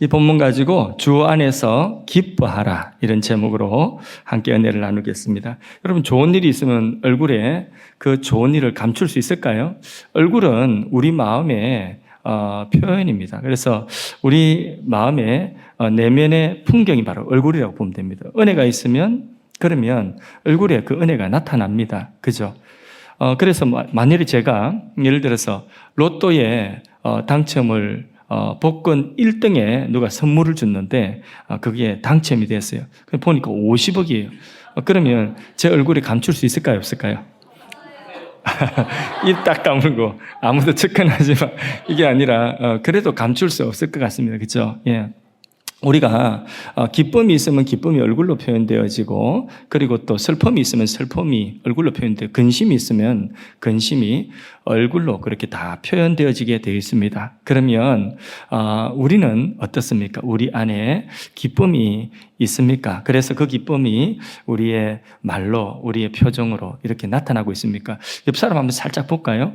이 본문 가지고 주 안에서 기뻐하라 이런 제목으로 함께 은혜를 나누겠습니다. 여러분 좋은 일이 있으면 얼굴에 그 좋은 일을 감출 수 있을까요? 얼굴은 우리 마음의 표현입니다. 그래서 우리 마음의 내면의 풍경이 바로 얼굴이라고 보면 됩니다. 은혜가 있으면 그러면 얼굴에 그 은혜가 나타납니다. 그죠? 그래서 만일에 제가 예를 들어서 로또에 당첨을 복권 1등에 누가 선물을 줬는데 그게 당첨이 됐어요. 보니까 50억이에요. 그러면 제 얼굴에 감출 수 있을까요? 없을까요? 입 딱 다물고 아무도 측근하지 마. 이게 아니라 그래도 감출 수 없을 것 같습니다. 그렇죠? 예. 우리가 기쁨이 있으면 기쁨이 얼굴로 표현되어지고, 그리고 또 슬픔이 있으면 슬픔이 얼굴로 표현되고, 근심이 있으면 근심이 얼굴로 그렇게 다 표현되어지게 되어 있습니다. 그러면 우리는 어떻습니까? 우리 안에 기쁨이 있습니까? 그래서 그 기쁨이 우리의 말로, 우리의 표정으로 이렇게 나타나고 있습니까? 옆 사람 한번 살짝 볼까요?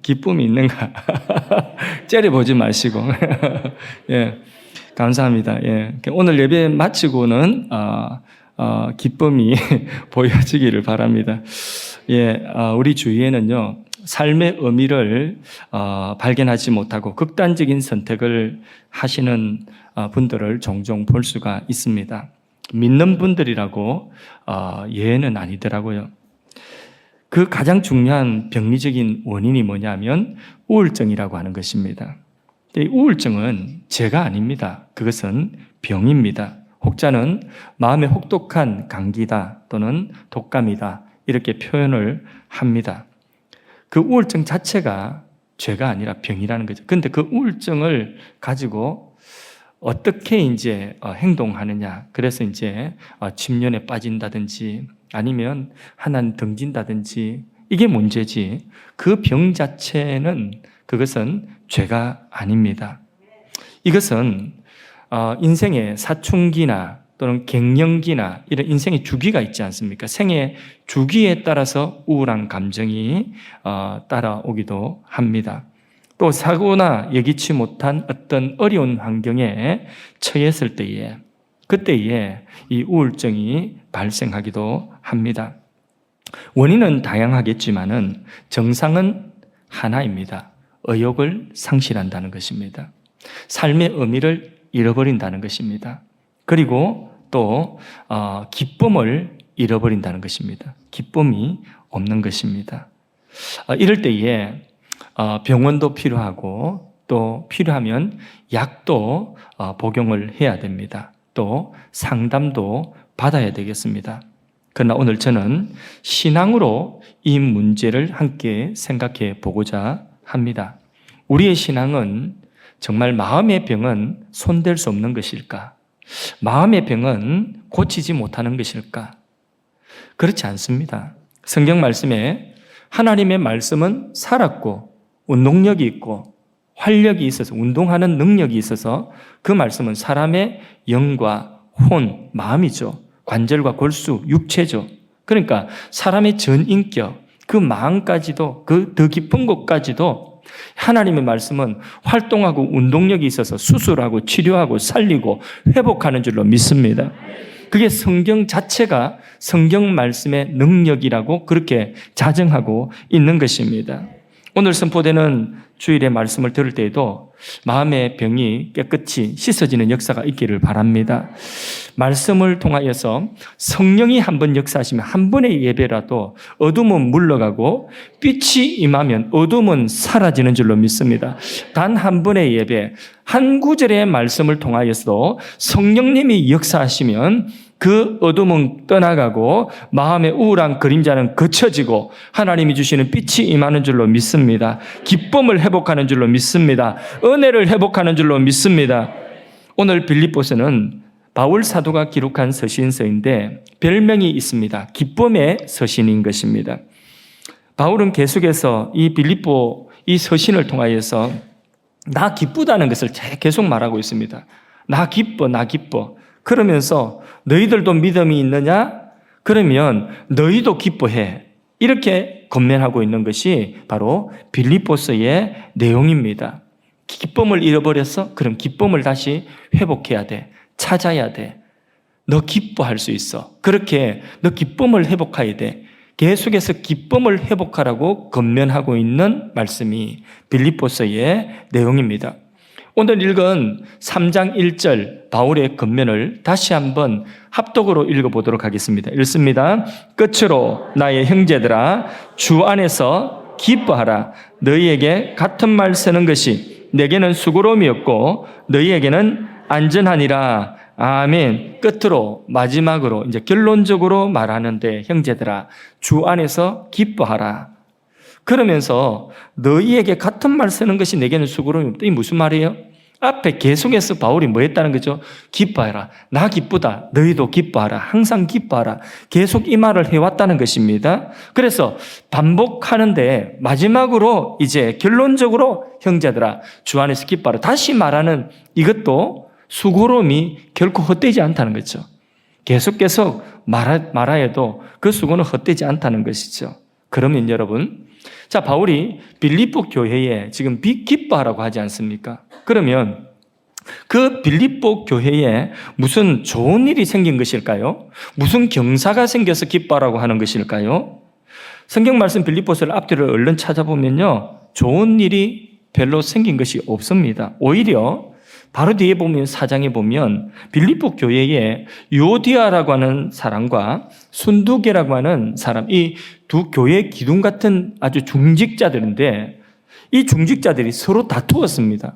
기쁨이 있는가? 째려보지 마시고. 예. 감사합니다. 예. 오늘 예배 마치고는 기쁨이 보여지기를 바랍니다. 예, 우리 주위에는요, 삶의 의미를 발견하지 못하고 극단적인 선택을 하시는 분들을 종종 볼 수가 있습니다. 믿는 분들이라고 예는 아니더라고요. 그 가장 중요한 병리적인 원인이 뭐냐면 우울증이라고 하는 것입니다. 이 우울증은 죄가 아닙니다. 그것은 병입니다. 혹자는 마음의 혹독한 감기다 또는 독감이다 이렇게 표현을 합니다. 그 우울증 자체가 죄가 아니라 병이라는 거죠. 그런데 그 우울증을 가지고 어떻게 이제 행동하느냐. 그래서 이제 침륜에 빠진다든지 아니면 하나님 등진다든지 이게 문제지. 그 병 자체는 그것은 죄가 아닙니다. 이것은 인생의 사춘기나 또는 갱년기나 이런 인생의 주기가 있지 않습니까? 생의 주기에 따라서 우울한 감정이 따라오기도 합니다. 또 사고나 예기치 못한 어떤 어려운 환경에 처했을 때에 그때에 이 우울증이 발생하기도 합니다. 원인은 다양하겠지만은 정상은 하나입니다. 의욕을 상실한다는 것입니다. 삶의 의미를 잃어버린다는 것입니다. 그리고 또 기쁨을 잃어버린다는 것입니다. 기쁨이 없는 것입니다. 이럴 때에 병원도 필요하고 또 필요하면 약도 복용을 해야 됩니다. 또 상담도 받아야 되겠습니다. 그러나 오늘 저는 신앙으로 이 문제를 함께 생각해 보고자 합니다. 우리의 신앙은 정말 마음의 병은 손댈 수 없는 것일까? 마음의 병은 고치지 못하는 것일까? 그렇지 않습니다. 성경 말씀에 하나님의 말씀은 살았고 운동력이 있고 활력이 있어서 운동하는 능력이 있어서 그 말씀은 사람의 영과 혼, 마음이죠. 관절과 골수, 육체죠. 그러니까 사람의 전인격, 그 마음까지도 그 더 깊은 곳까지도 하나님의 말씀은 활동하고 운동력이 있어서 수술하고 치료하고 살리고 회복하는 줄로 믿습니다. 그게 성경 자체가 성경 말씀의 능력이라고 그렇게 자정하고 있는 것입니다. 오늘 선포되는 주일의 말씀을 들을 때에도 마음의 병이 깨끗이 씻어지는 역사가 있기를 바랍니다. 말씀을 통하여서 성령이 한번 역사하시면 한 번의 예배라도 어둠은 물러가고 빛이 임하면 어둠은 사라지는 줄로 믿습니다. 단 한 번의 예배, 한 구절의 말씀을 통하여서도 성령님이 역사하시면 그 어둠은 떠나가고 마음의 우울한 그림자는 거쳐지고 하나님이 주시는 빛이 임하는 줄로 믿습니다. 기쁨을 회복하는 줄로 믿습니다. 은혜를 회복하는 줄로 믿습니다. 오늘 빌립보서는 바울 사도가 기록한 서신서인데 별명이 있습니다. 기쁨의 서신인 것입니다. 바울은 계속해서 이 빌립보 이 서신을 통하여서 나 기쁘다는 것을 계속 말하고 있습니다. 나 기뻐, 나 기뻐. 그러면서 너희들도 믿음이 있느냐? 그러면 너희도 기뻐해. 이렇게 권면하고 있는 것이 바로 빌립보서의 내용입니다. 기쁨을 잃어버렸어? 그럼 기쁨을 다시 회복해야 돼. 찾아야 돼. 너 기뻐할 수 있어. 그렇게 너 기쁨을 회복해야 돼. 계속해서 기쁨을 회복하라고 권면하고 있는 말씀이 빌립보서의 내용입니다. 오늘 읽은 3장 1절 바울의 권면을 다시 한번 합독으로 읽어보도록 하겠습니다. 읽습니다. 끝으로 나의 형제들아 주 안에서 기뻐하라. 너희에게 같은 말 쓰는 것이 내게는 수고로움이 없고 너희에게는 안전하니라. 아멘. 끝으로 마지막으로 이제 결론적으로 말하는데 형제들아 주 안에서 기뻐하라. 그러면서 너희에게 같은 말 쓰는 것이 내게는 수고로움이 없다. 이게 무슨 말이에요? 앞에 계속해서 바울이 뭐 했다는 거죠? 기뻐해라. 나 기쁘다. 너희도 기뻐하라. 항상 기뻐하라. 계속 이 말을 해왔다는 것입니다. 그래서 반복하는데 마지막으로 이제 결론적으로 형제들아 주 안에서 기뻐하라. 다시 말하는 이것도 수고로움이 결코 헛되지 않다는 거죠. 계속 말하여도 그 수고는 헛되지 않다는 것이죠. 그러면 여러분, 자, 바울이 빌립보 교회에 지금 기뻐하라고 하지 않습니까? 그러면 그 빌립보 교회에 무슨 좋은 일이 생긴 것일까요? 무슨 경사가 생겨서 기뻐하라고 하는 것일까요? 성경 말씀 빌립보서를 앞뒤를 얼른 찾아보면요, 좋은 일이 별로 생긴 것이 없습니다. 오히려 바로 뒤에 보면 4장에 보면 빌립보 교회에 유오디아라고 하는 사람과 순두계라고 하는 사람, 이 두 교회 기둥 같은 아주 중직자들인데 이 중직자들이 서로 다투었습니다.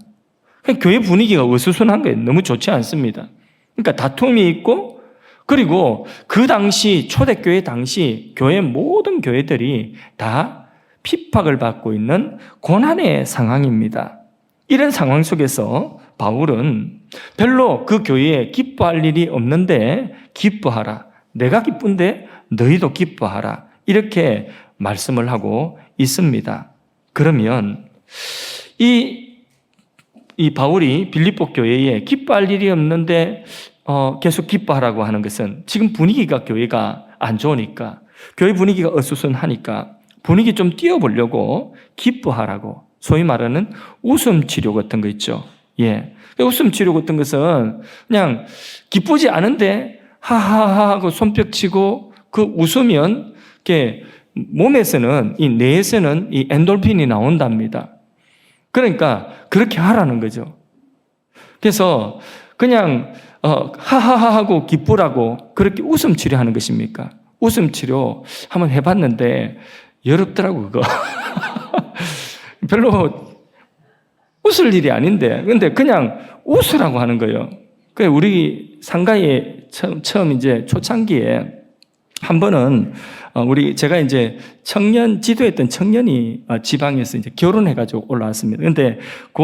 교회 분위기가 어수선한 거예요. 너무 좋지 않습니다. 그러니까 다툼이 있고, 그리고 그 당시 초대교회 당시 교회 모든 교회들이 다 핍박을 받고 있는 고난의 상황입니다. 이런 상황 속에서 바울은 별로 그 교회에 기뻐할 일이 없는데 기뻐하라. 내가 기쁜데 너희도 기뻐하라. 이렇게 말씀을 하고 있습니다. 그러면 이 바울이 빌립보 교회에 기뻐할 일이 없는데 계속 기뻐하라고 하는 것은 지금 분위기가 교회가 안 좋으니까, 교회 분위기가 어수선하니까 분위기 좀 띄워보려고 기뻐하라고, 소위 말하는 웃음 치료 같은 거 있죠. 예. 웃음 치료 같은 것은 그냥 기쁘지 않은데 하하하 하고 손뼉 치고 그 웃으면 이렇게 몸에서는, 이 뇌에서는 이 엔돌핀이 나온답니다. 그러니까 그렇게 하라는 거죠. 그래서 그냥 하하하 하고 기쁘라고 그렇게 웃음 치료하는 것입니까? 웃음 치료 한번 해봤는데 어렵더라고 그거. 별로 웃을 일이 아닌데, 근데 그냥 웃으라고 하는 거예요. 그 우리 상가에 처음 이제 초창기에 한 번은 제가 이제 지도했던 청년이 지방에서 이제 결혼해가지고 올라왔습니다. 근데 그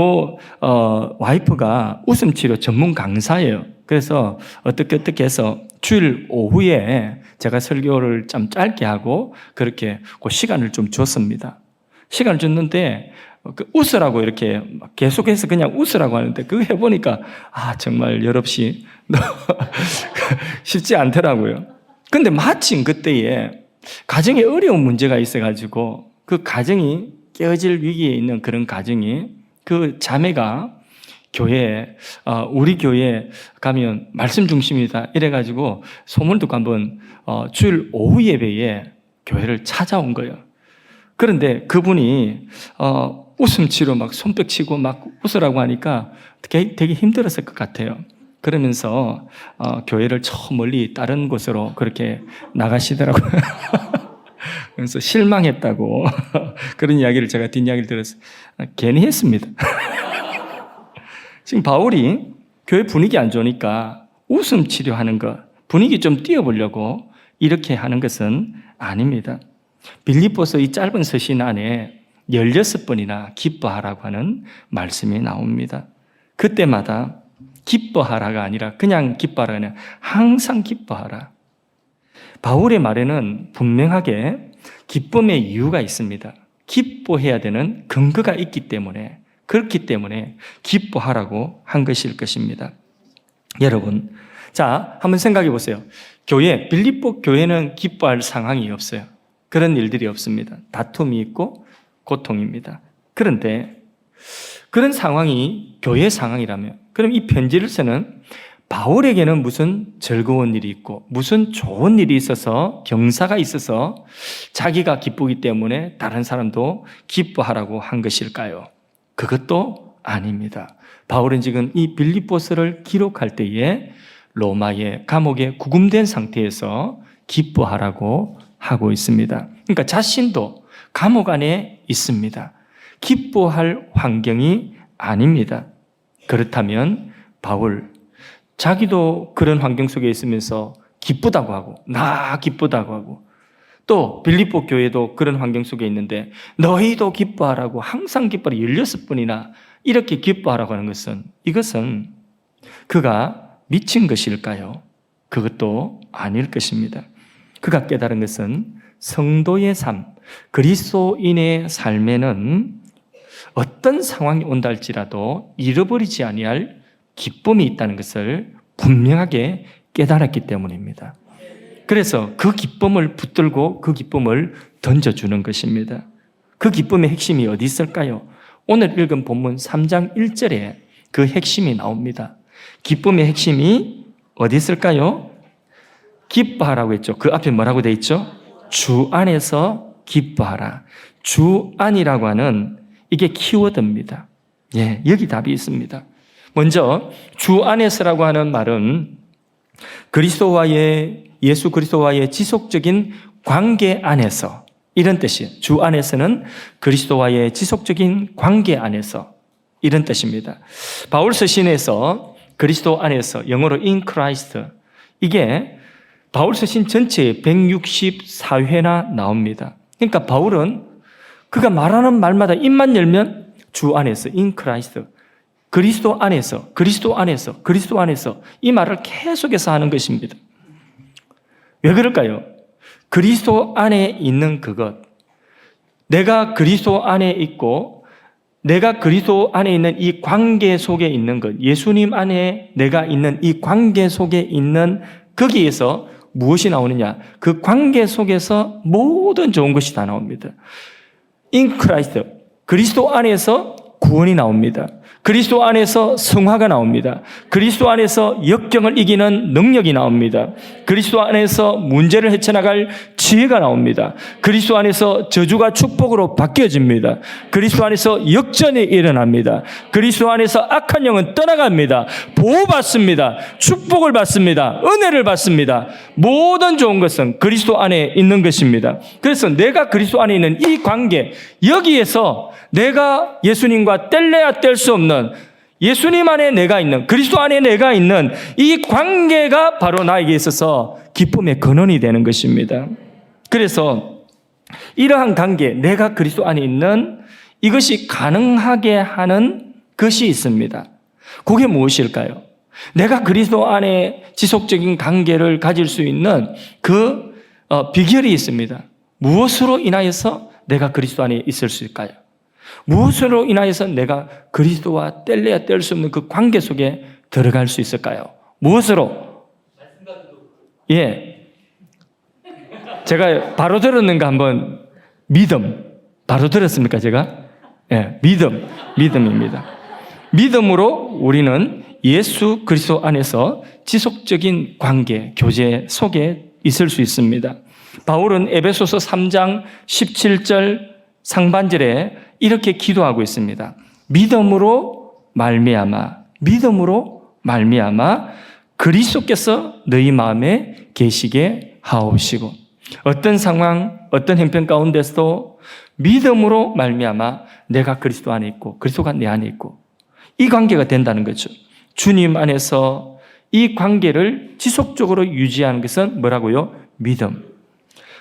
와이프가 웃음치료 전문 강사예요. 그래서 어떻게 해서 주일 오후에 제가 설교를 좀 짧게 하고 그렇게 그 시간을 좀 줬습니다. 시간을 줬는데 웃으라고 이렇게 계속해서 그냥 웃으라고 하는데 그거 해보니까 정말 여럿이 쉽지 않더라고요. 근데 마침 그때에 가정에 어려운 문제가 있어가지고 그 가정이 깨어질 위기에 있는 그런 가정이, 그 자매가 우리 교회에 가면 말씀 중심이다 이래가지고 소문 듣고 한번 주일 오후 예배에 교회를 찾아온 거예요. 그런데 그분이 웃음치로 막 손뼉 치고 막 웃으라고 하니까 되게 힘들었을 것 같아요. 그러면서 교회를 저 멀리 다른 곳으로 그렇게 나가시더라고요. 그래서 실망했다고 그런 이야기를 제가 뒷이야기를 들었어요. 괜히 했습니다. 지금 바울이 교회 분위기 안 좋으니까 웃음 치료하는 것, 분위기 좀 띄워보려고 이렇게 하는 것은 아닙니다. 빌립보서 이 짧은 서신 안에 16번이나 기뻐하라고 하는 말씀이 나옵니다. 그때마다 기뻐하라가 아니라 그냥 기뻐하라가 아니라 항상 기뻐하라. 바울의 말에는 분명하게 기쁨의 이유가 있습니다. 기뻐해야 되는 근거가 있기 때문에, 그렇기 때문에 기뻐하라고 한 것일 것입니다. 여러분, 자, 한번 생각해 보세요. 빌립보 교회는 기뻐할 상황이 없어요. 그런 일들이 없습니다. 다툼이 있고 고통입니다. 그런데 그런 상황이 교회 상황이라면, 그럼 이 편지를 쓰는 바울에게는 무슨 즐거운 일이 있고 무슨 좋은 일이 있어서, 경사가 있어서 자기가 기쁘기 때문에 다른 사람도 기뻐하라고 한 것일까요? 그것도 아닙니다. 바울은 지금 이 빌립보서를 기록할 때에 로마의 감옥에 구금된 상태에서 기뻐하라고 하고 있습니다. 그러니까 자신도 감옥 안에 있습니다. 기뻐할 환경이 아닙니다. 그렇다면 바울, 자기도 그런 환경 속에 있으면서 기쁘다고 하고, 나 기쁘다고 하고, 또 빌립보 교회도 그런 환경 속에 있는데 너희도 기뻐하라고, 항상 기뻐하라 16번이나 이렇게 기뻐하라고 하는 것은, 이것은 그가 미친 것일까요? 그것도 아닐 것입니다. 그가 깨달은 것은 성도의 삶, 그리스도인의 삶에는 어떤 상황이 온다 할지라도 잃어버리지 아니할 기쁨이 있다는 것을 분명하게 깨달았기 때문입니다. 그래서 그 기쁨을 붙들고 그 기쁨을 던져주는 것입니다. 그 기쁨의 핵심이 어디 있을까요? 오늘 읽은 본문 3장 1절에 그 핵심이 나옵니다. 기쁨의 핵심이 어디 있을까요? 기뻐하라고 했죠. 그 앞에 뭐라고 되어 있죠? 주 안에서 기뻐하라. 주 안이라고 하는 이게 키워드입니다. 예, 여기 답이 있습니다. 먼저 주 안에서라고 하는 말은 예수 그리스도와의 지속적인 관계 안에서, 이런 뜻이에요. 주 안에서는 그리스도와의 지속적인 관계 안에서, 이런 뜻입니다. 바울 서신에서 그리스도 안에서, 영어로 in Christ, 이게 바울 서신 전체에 164회나 나옵니다. 그러니까 바울은 그가 말하는 말마다 입만 열면 주 안에서, in Christ, 그리스도 안에서, 그리스도 안에서, 그리스도 안에서, 이 말을 계속해서 하는 것입니다. 왜 그럴까요? 그리스도 안에 있는 그것, 내가 그리스도 안에 있고 내가 그리스도 안에 있는 이 관계 속에 있는 것, 예수님 안에 내가 있는 이 관계 속에 있는 거기에서 무엇이 나오느냐? 그 관계 속에서 모든 좋은 것이 다 나옵니다. In Christ, 그리스도 안에서 구원이 나옵니다. 그리스도 안에서 성화가 나옵니다. 그리스도 안에서 역경을 이기는 능력이 나옵니다. 그리스도 안에서 문제를 헤쳐나갈 지혜가 나옵니다. 그리스도 안에서 저주가 축복으로 바뀌어집니다. 그리스도 안에서 역전이 일어납니다. 그리스도 안에서 악한 영은 떠나갑니다. 보호받습니다. 축복을 받습니다. 은혜를 받습니다. 모든 좋은 것은 그리스도 안에 있는 것입니다. 그래서 내가 그리스도 안에 있는 이 관계, 여기에서 내가 예수님과 뗄래야 뗄 수 없는, 예수님 안에 내가 있는, 그리스도 안에 내가 있는 이 관계가 바로 나에게 있어서 기쁨의 근원이 되는 것입니다. 그래서 이러한 관계, 내가 그리스도 안에 있는 이것이 가능하게 하는 것이 있습니다. 그게 무엇일까요? 내가 그리스도 안에 지속적인 관계를 가질 수 있는 그 비결이 있습니다. 무엇으로 인하여서 내가 그리스도 안에 있을 수 있을까요? 무엇으로 인하여서 내가 그리스도와 뗄래야 뗄 수 없는 그 관계 속에 들어갈 수 있을까요? 무엇으로? 예. 제가 바로 들었는가 한번, 믿음. 바로 들었습니까, 제가? 예, 믿음입니다. 믿음으로 우리는 예수 그리스도 안에서 지속적인 관계, 교제 속에 있을 수 있습니다. 바울은 에베소서 3장 17절 상반절에 이렇게 기도하고 있습니다. 믿음으로 말미암아 그리스도께서 너희 마음에 계시게 하옵시고, 어떤 상황, 어떤 형편 가운데서도 믿음으로 말미암아 내가 그리스도 안에 있고 그리스도가 내 안에 있고, 이 관계가 된다는 거죠. 주님 안에서 이 관계를 지속적으로 유지하는 것은 뭐라고요? 믿음.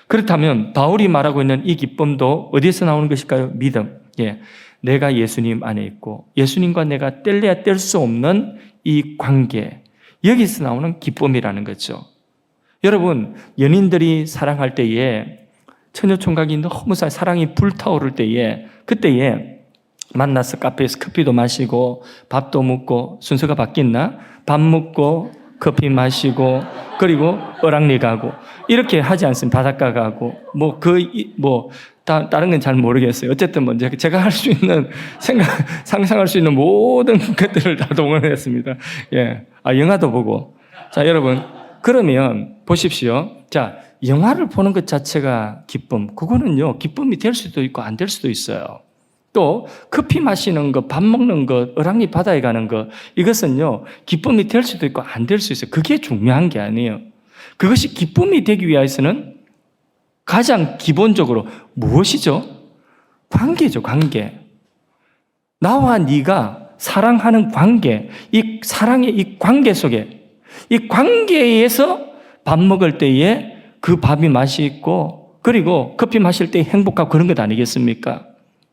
그렇다면 바울이 말하고 있는 이 기쁨도 어디에서 나오는 것일까요? 믿음. 예, 내가 예수님 안에 있고 예수님과 내가 뗄래야 뗄 수 없는 이 관계, 여기서 나오는 기쁨이라는 거죠. 여러분, 연인들이 사랑할 때에, 처녀총각이 너무 사랑이 불타오를 때에, 그때에 만나서 카페에서 커피도 마시고 밥도 먹고, 순서가 바뀌었나? 밥 먹고 커피 마시고 그리고 어랑리 가고 이렇게 하지 않습니다. 바닷가 가고 다른 건 잘 모르겠어요. 어쨌든 뭐 제가 할 수 있는 상상할 수 있는 모든 것들을 다 동원했습니다. 예. 영화도 보고. 자, 여러분. 그러면 보십시오. 자, 영화를 보는 것 자체가 기쁨. 그거는요, 기쁨이 될 수도 있고 안 될 수도 있어요. 또 커피 마시는 것, 밥 먹는 것, 어랑리 바다에 가는 것, 이것은요, 기쁨이 될 수도 있고 안 될 수 있어요. 그게 중요한 게 아니에요. 그것이 기쁨이 되기 위해서는 가장 기본적으로 무엇이죠? 관계죠, 관계. 나와 네가 사랑하는 관계, 이 사랑의 이 관계 속에, 이 관계에서 밥 먹을 때에 그 밥이 맛이 있고, 그리고 커피 마실 때 행복하고 그런 것 아니겠습니까?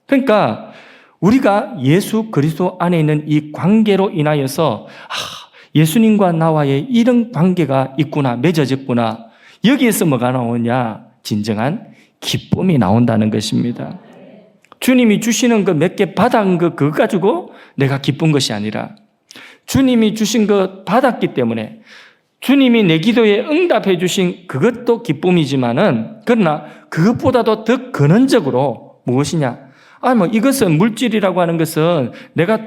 그러니까 우리가 예수 그리스도 안에 있는 이 관계로 인하여서 예수님과 나와의 이런 관계가 있구나, 맺어졌구나. 여기에서 뭐가 나오냐? 진정한 기쁨이 나온다는 것입니다. 주님이 주시는 그 몇 개 받은 그거 가지고 내가 기쁜 것이 아니라 주님이 주신 것 받았기 때문에 주님이 내 기도에 응답해 주신 그것도 기쁨이지만은 그러나 그것보다도 더 근원적으로 무엇이냐? 이것은 물질이라고 하는 것은 내가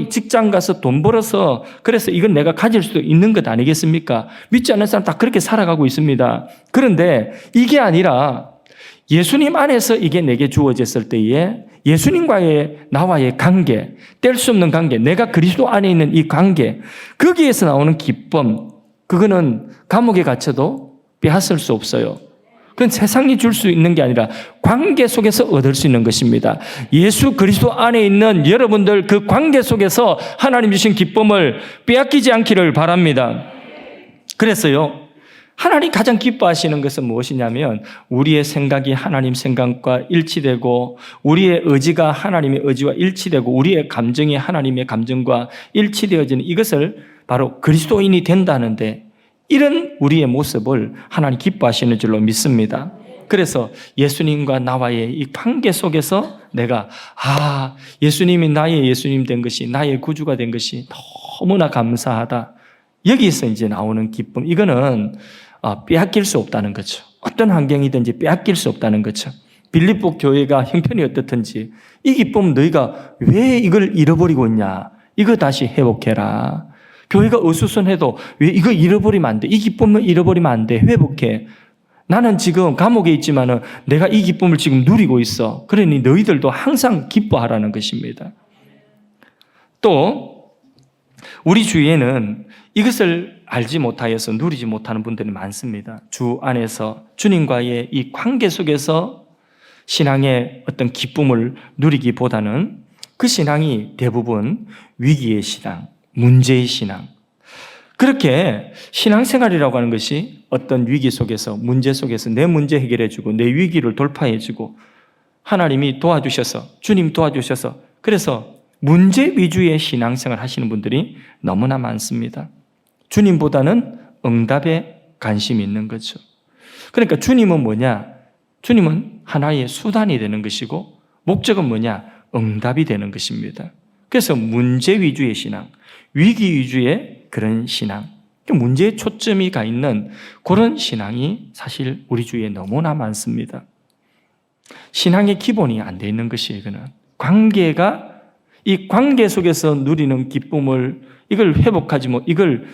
직장 가서 돈 벌어서 그래서 이건 내가 가질 수도 있는 것 아니겠습니까? 믿지 않는 사람 다 그렇게 살아가고 있습니다. 그런데 이게 아니라 예수님 안에서 이게 내게 주어졌을 때에 예수님과의 나와의 관계, 뗄 수 없는 관계, 내가 그리스도 안에 있는 이 관계, 거기에서 나오는 기쁨, 그거는 감옥에 갇혀도 빼앗을 수 없어요. 그건 세상이 줄 수 있는 게 아니라 관계 속에서 얻을 수 있는 것입니다. 예수 그리스도 안에 있는 여러분들 그 관계 속에서 하나님 주신 기쁨을 빼앗기지 않기를 바랍니다. 그래서요, 하나님 가장 기뻐하시는 것은 무엇이냐면 우리의 생각이 하나님 생각과 일치되고 우리의 의지가 하나님의 의지와 일치되고 우리의 감정이 하나님의 감정과 일치되어지는 이것을 바로 그리스도인이 된다는데 이런 우리의 모습을 하나님 기뻐하시는 줄로 믿습니다. 그래서 예수님과 나와의 이 관계 속에서 내가 예수님이 나의 예수님 된 것이 나의 구주가 된 것이 너무나 감사하다. 여기서 이제 나오는 기쁨, 이거는 빼앗길 수 없다는 거죠. 어떤 환경이든지 빼앗길 수 없다는 거죠. 빌립보 교회가 형편이 어떻든지 이 기쁨 너희가 왜 이걸 잃어버리고 있냐? 이거 다시 회복해라. 교회가 어수선해도 왜 이거 잃어버리면 안 돼? 이 기쁨을 잃어버리면 안 돼. 회복해. 나는 지금 감옥에 있지만은 내가 이 기쁨을 지금 누리고 있어. 그러니 너희들도 항상 기뻐하라는 것입니다. 또 우리 주위에는 이것을 알지 못하여서 누리지 못하는 분들이 많습니다. 주 안에서 주님과의 이 관계 속에서 신앙의 어떤 기쁨을 누리기보다는 그 신앙이 대부분 위기의 신앙, 문제의 신앙. 그렇게 신앙생활이라고 하는 것이 어떤 위기 속에서, 문제 속에서 내 문제 해결해주고 내 위기를 돌파해주고 하나님이 도와주셔서, 주님 도와주셔서 그래서 문제 위주의 신앙생활 하시는 분들이 너무나 많습니다. 주님보다는 응답에 관심이 있는 거죠. 그러니까 주님은 뭐냐? 주님은 하나의 수단이 되는 것이고 목적은 뭐냐? 응답이 되는 것입니다. 그래서 문제 위주의 신앙, 위기 위주의 그런 신앙, 문제에 초점이 가 있는 그런 신앙이 사실 우리 주위에 너무나 많습니다. 신앙의 기본이 안 돼 있는 것이 이거는 관계가 이 관계 속에서 누리는 기쁨을 이걸 회복하지 못, 이걸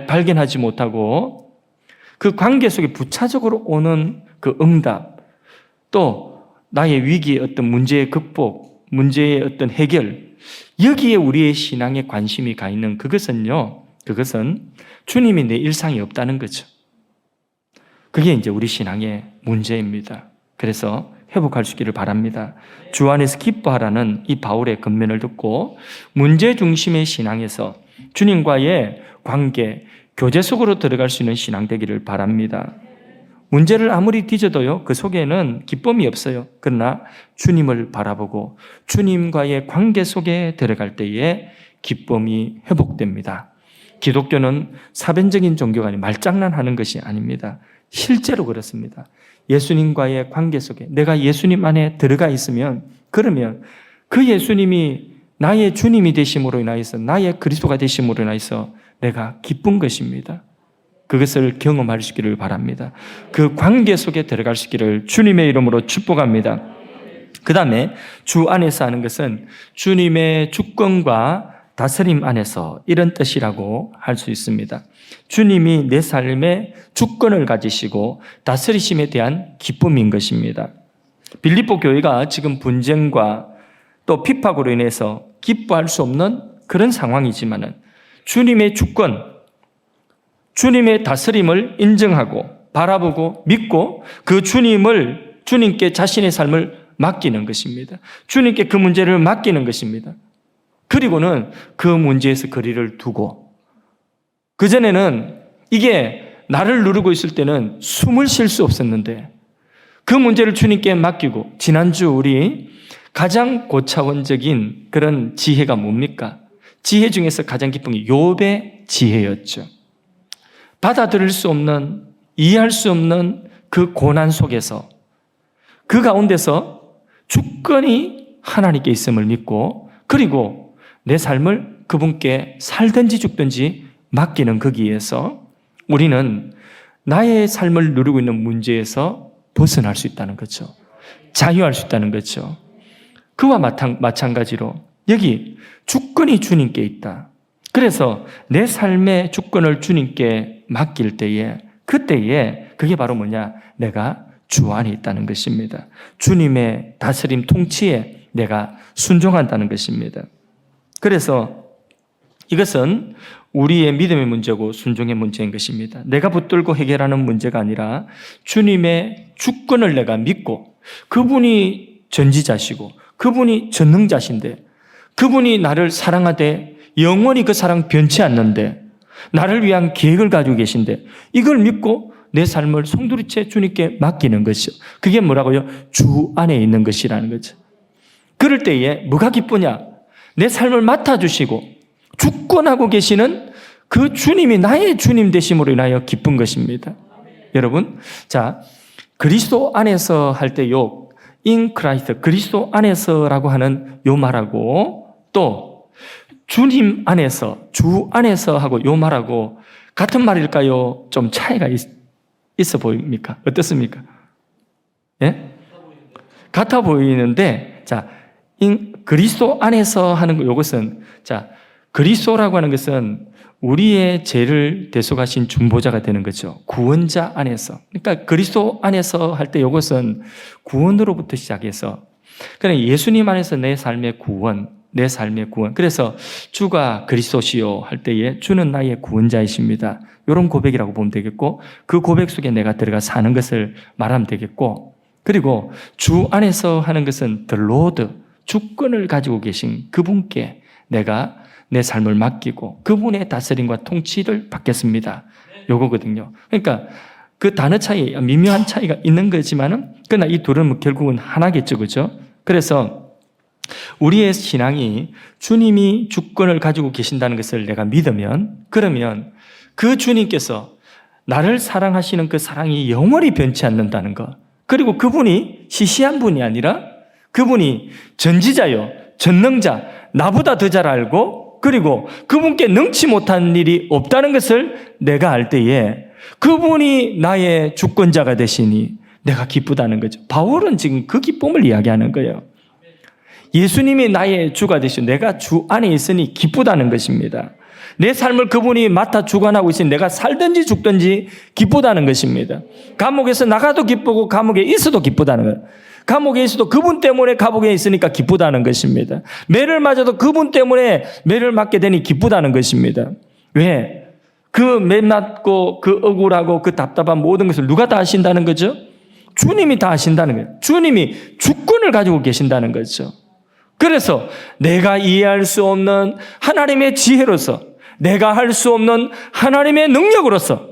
발견하지 못하고 그 관계 속에 부차적으로 오는 그 응답, 또 나의 위기의 어떤 문제의 극복, 문제의 어떤 해결, 여기에 우리의 신앙에 관심이 가 있는 그것은 주님이 내 일상이 없다는 거죠. 그게 이제 우리 신앙의 문제입니다. 그래서 회복할 수 있기를 바랍니다. 주 안에서 기뻐하라는 이 바울의 권면을 듣고 문제 중심의 신앙에서 주님과의 관계, 교제 속으로 들어갈 수 있는 신앙 되기를 바랍니다. 문제를 아무리 뒤져도요, 그 속에는 기쁨이 없어요. 그러나 주님을 바라보고 주님과의 관계 속에 들어갈 때에 기쁨이 회복됩니다. 기독교는 사변적인 종교가 아니라 말장난하는 것이 아닙니다. 실제로 그렇습니다. 예수님과의 관계 속에 내가 예수님 안에 들어가 있으면 그러면 그 예수님이 나의 주님이 되심으로 인하여서 나의 그리스도가 되심으로 인하여서 내가 기쁜 것입니다. 그것을 경험할 수 있기를 바랍니다. 그 관계 속에 들어갈 수 있기를 주님의 이름으로 축복합니다. 그 다음에 주 안에서 하는 것은 주님의 주권과 다스림 안에서 이런 뜻이라고 할 수 있습니다. 주님이 내 삶에 주권을 가지시고 다스리심에 대한 기쁨인 것입니다. 빌립보 교회가 지금 분쟁과 또 핍박으로 인해서 기뻐할 수 없는 그런 상황이지만은 주님의 주권, 주님의 다스림을 인정하고 바라보고 믿고 그 주님께 자신의 삶을 맡기는 것입니다. 주님께 그 문제를 맡기는 것입니다. 그리고는 그 문제에서 거리를 두고, 그전에는 이게 나를 누르고 있을 때는 숨을 쉴 수 없었는데 그 문제를 주님께 맡기고, 지난주 우리 가장 고차원적인 그런 지혜가 뭡니까? 지혜 중에서 가장 기쁜 게 욥의 지혜였죠. 받아들일 수 없는, 이해할 수 없는 그 고난 속에서, 그 가운데서 주권이 하나님께 있음을 믿고, 그리고 내 삶을 그분께 살든지 죽든지 맡기는 거기에서 우리는 나의 삶을 누리고 있는 문제에서 벗어날 수 있다는 거죠. 자유할 수 있다는 거죠. 그와 마찬가지로 여기 주권이 주님께 있다. 그래서 내 삶의 주권을 주님께 맡길 때에, 그때에 그게 바로 뭐냐? 내가 주 안에 있다는 것입니다. 주님의 다스림 통치에 내가 순종한다는 것입니다. 그래서 이것은 우리의 믿음의 문제고 순종의 문제인 것입니다. 내가 붙들고 해결하는 문제가 아니라 주님의 주권을 내가 믿고, 그분이 전지자시고 그분이 전능자신데, 그분이 나를 사랑하되 영원히 그 사랑 변치 않는데 나를 위한 계획을 가지고 계신데, 이걸 믿고 내 삶을 송두리째 주님께 맡기는 것이요. 그게 뭐라고요? 주 안에 있는 것이라는 거죠. 그럴 때에 뭐가 기쁘냐? 내 삶을 맡아주시고 주권하고 계시는 그 주님이 나의 주님 되심으로 인하여 기쁜 것입니다. 여러분, 자, 그리스도 안에서 할 때 요 in Christ, 그리스도 안에서라고 하는 요 말하고, 또 주님 안에서, 주 안에서 하고 요 말하고 같은 말일까요? 좀 차이가 있어 보입니까? 어떻습니까? 예? 같아 보이는데, 자, 그리스도 안에서 하는 거, 요것은, 자, 그리스도라고 하는 것은 우리의 죄를 대속하신 중보자가 되는 거죠. 구원자 안에서. 그러니까 그리스도 안에서 할 때 이것은 구원으로부터 시작해서, 그러니까 예수님 안에서 내 삶의 구원, 내 삶의 구원. 그래서 주가 그리스도시요 할 때에 주는 나의 구원자이십니다. 이런 고백이라고 보면 되겠고, 그 고백 속에 내가 들어가 사는 것을 말하면 되겠고, 그리고 주 안에서 하는 것은 the Lord, 주권을 가지고 계신 그분께 내가 내 삶을 맡기고 그분의 다스림과 통치를 받겠습니다. 요거거든요. 그러니까 그 단어 차이, 미묘한 차이가 있는 거지만은, 그러나 이 둘은 결국은 하나겠죠. 그죠? 그래서 우리의 신앙이 주님이 주권을 가지고 계신다는 것을 내가 믿으면, 그러면 그 주님께서 나를 사랑하시는 그 사랑이 영원히 변치 않는다는 것, 그리고 그분이 시시한 분이 아니라 그분이 전지자요, 전능자, 나보다 더 잘 알고, 그리고 그분께 능치 못한 일이 없다는 것을 내가 알 때에 그분이 나의 주권자가 되시니 내가 기쁘다는 거죠. 바울은 지금 그 기쁨을 이야기하는 거예요. 예수님이 나의 주가 되시고 내가 주 안에 있으니 기쁘다는 것입니다. 내 삶을 그분이 맡아 주관하고 있으니 내가 살든지 죽든지 기쁘다는 것입니다. 감옥에서 나가도 기쁘고 감옥에 있어도 기쁘다는 거예요. 감옥에 있어도 그분 때문에 감옥에 있으니까 기쁘다는 것입니다. 매를 맞아도 그분 때문에 매를 맞게 되니 기쁘다는 것입니다. 왜? 그 매 맞고 그 억울하고 그 답답한 모든 것을 누가 다 하신다는 거죠? 주님이 다 하신다는 거예요. 주님이 주권을 가지고 계신다는 거죠. 그래서 내가 이해할 수 없는 하나님의 지혜로서, 내가 할 수 없는 하나님의 능력으로서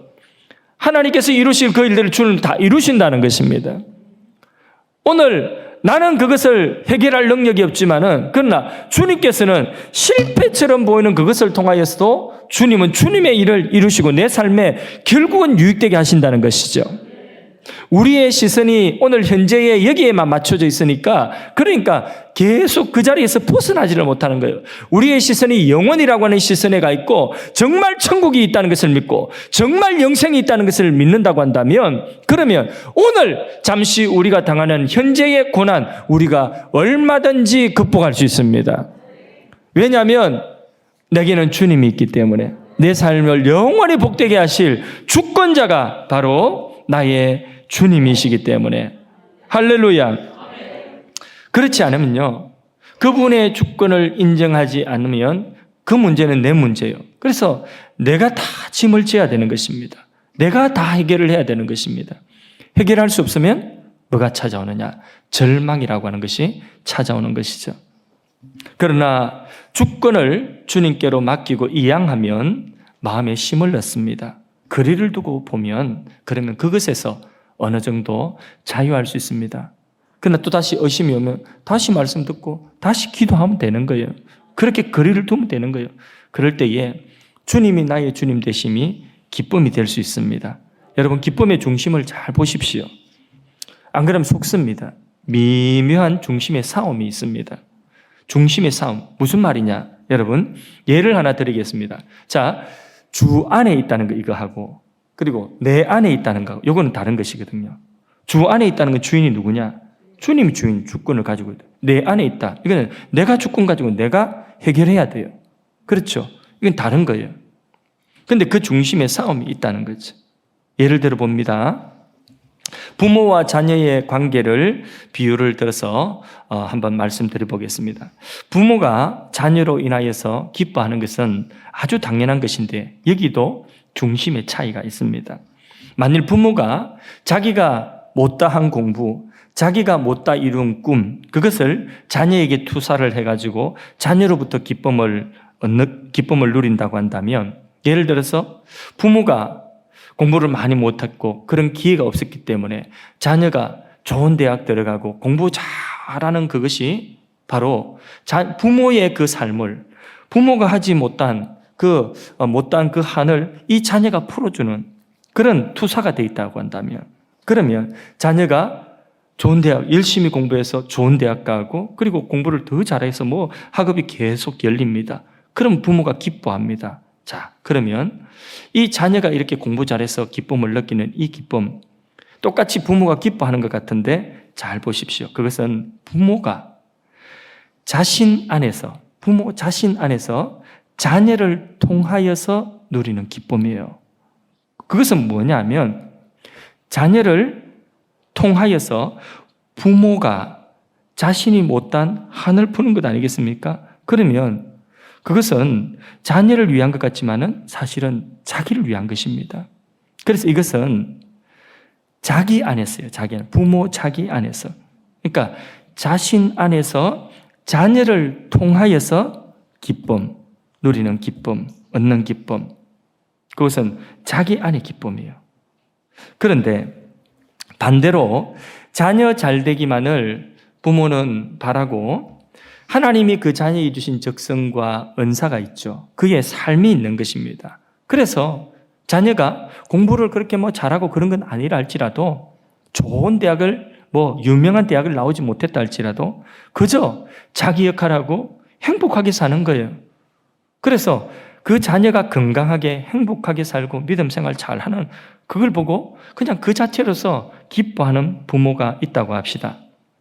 하나님께서 이루실 그 일들을 주는 다 이루신다는 것입니다. 오늘 나는 그것을 해결할 능력이 없지만은, 그러나 주님께서는 실패처럼 보이는 그것을 통하여서도 주님은 주님의 일을 이루시고 내 삶에 결국은 유익되게 하신다는 것이죠. 우리의 시선이 오늘 현재의 여기에만 맞춰져 있으니까 그러니까 계속 그 자리에서 벗어나지를 못하는 거예요. 우리의 시선이 영원이라고 하는 시선에 가 있고 정말 천국이 있다는 것을 믿고 정말 영생이 있다는 것을 믿는다고 한다면 그러면 오늘 잠시 우리가 당하는 현재의 고난 우리가 얼마든지 극복할 수 있습니다. 왜냐하면 내게는 주님이 있기 때문에 내 삶을 영원히 복되게 하실 주권자가 바로 나의 주님이시기 때문에 할렐루야. 그렇지 않으면요 그분의 주권을 인정하지 않으면 그 문제는 내 문제예요. 그래서 내가 다 짐을 져야 되는 것입니다. 내가 다 해결을 해야 되는 것입니다. 해결할 수 없으면 뭐가 찾아오느냐? 절망이라고 하는 것이 찾아오는 것이죠. 그러나 주권을 주님께로 맡기고 이양하면 마음에 힘을 얻습니다. 거리를 두고 보면 그러면 그것에서 어느 정도 자유할 수 있습니다. 그러나 또 다시 의심이 오면 다시 말씀 듣고 다시 기도하면 되는 거예요. 그렇게 거리를 두면 되는 거예요. 그럴 때에 주님이 나의 주님 되심이 기쁨이 될 수 있습니다. 여러분 기쁨의 중심을 잘 보십시오. 안 그러면 속습니다. 미묘한 중심의 싸움이 있습니다. 중심의 싸움 무슨 말이냐? 여러분 예를 하나 드리겠습니다. 자, 주 안에 있다는 거 이거 하고 그리고 내 안에 있다는 거 이거는 다른 것이거든요. 주 안에 있다는 건 주인이 누구냐? 주님이 주인 주권을 가지고 있다. 내 안에 있다. 이거는 내가 주권 가지고 내가 해결해야 돼요. 그렇죠? 이건 다른 거예요. 그런데 그 중심에 싸움이 있다는 거죠. 예를 들어 봅니다. 부모와 자녀의 관계를 비유를 들어서 한번 말씀드려 보겠습니다. 부모가 자녀로 인하여서 기뻐하는 것은 아주 당연한 것인데 여기도 중심의 차이가 있습니다. 만일 부모가 자기가 못다한 공부, 자기가 못다 이룬 꿈, 그것을 자녀에게 투사를 해가지고 자녀로부터 기쁨을 누린다고 한다면 예를 들어서 부모가 공부를 많이 못했고 그런 기회가 없었기 때문에 자녀가 좋은 대학 들어가고 공부 잘하는 그것이 바로 부모의 그 삶을 부모가 하지 못한 그 한을 이 자녀가 풀어주는 그런 투사가 되어 있다고 한다면 그러면 자녀가 좋은 대학 열심히 공부해서 좋은 대학 가고 그리고 공부를 더 잘해서 뭐 학업이 계속 열립니다. 그럼 부모가 기뻐합니다. 자, 그러면 이 자녀가 이렇게 공부 잘해서 기쁨을 느끼는 이 기쁨 똑같이 부모가 기뻐하는 것 같은데 잘 보십시오. 그것은 부모 자신 안에서 자녀를 통하여서 누리는 기쁨이에요. 그것은 뭐냐면 자녀를 통하여서 부모가 자신이 못한 한을 푸는 것 아니겠습니까? 그러면 그것은 자녀를 위한 것 같지만은 사실은 자기를 위한 것입니다. 그래서 이것은 자기 안에서요. 부모 자기 안에서. 그러니까 자신 안에서 자녀를 통하여서 기쁨, 누리는 기쁨, 얻는 기쁨. 그것은 자기 안의 기쁨이에요. 그런데 반대로 자녀 잘되기만을 부모는 바라고 하나님이 그 자녀에게 주신 적성과 은사가 있죠. 그의 삶이 있는 것입니다. 그래서 자녀가 공부를 그렇게 잘하고 그런 건 아니라 할지라도 좋은 대학을 유명한 대학을 나오지 못했다 할지라도 그저 자기 역할하고 행복하게 사는 거예요. 그래서 그 자녀가 건강하게 행복하게 살고 믿음 생활 잘하는 그걸 보고 그냥 그 자체로서 기뻐하는 부모가 있다고 합시다.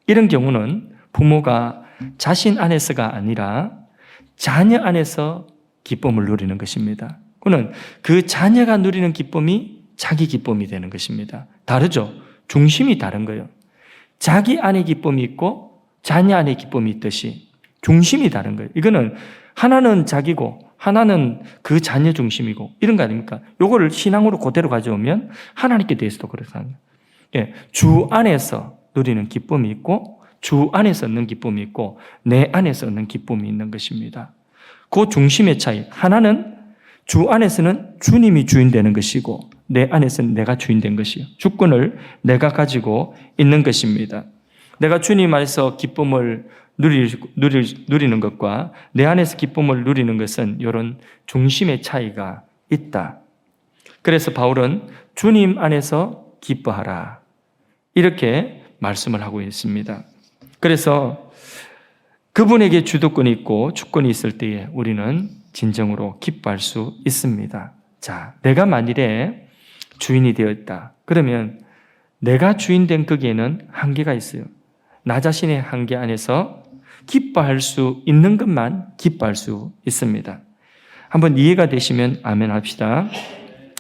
이런 경우는 부모가 자신 안에서가 아니라 자녀 안에서 기쁨을 누리는 것입니다. 그는 그 자녀가 누리는 기쁨이 자기 기쁨이 되는 것입니다. 다르죠? 중심이 다른 거예요. 자기 안에 기쁨이 있고 자녀 안에 기쁨이 있듯이 중심이 다른 거예요. 이거는 하나는 자기고 하나는 그 자녀 중심이고 이런 거 아닙니까? 요거를 신앙으로 그대로 가져오면 하나님께 대해서도 그렇습니다. 예, 주 안에서 누리는 기쁨이 있고 주 안에서 얻는 기쁨이 있고 내 안에서 얻는 기쁨이 있는 것입니다. 그 중심의 차이. 하나는 주 안에서는 주님이 주인 되는 것이고 내 안에서는 내가 주인 된 것이요. 주권을 내가 가지고 있는 것입니다. 내가 주님 안에서 기쁨을 누리는 것과 내 안에서 기쁨을 누리는 것은 이런 중심의 차이가 있다. 그래서 바울은 주님 안에서 기뻐하라. 이렇게 말씀을 하고 있습니다. 그래서 그분에게 주도권이 있고 주권이 있을 때에 우리는 진정으로 기뻐할 수 있습니다. 자, 내가 만일에 주인이 되었다. 그러면 내가 주인 된 거기에는 한계가 있어요. 나 자신의 한계 안에서 기뻐할 수 있는 것만 기뻐할 수 있습니다. 한번 이해가 되시면 아멘 합시다.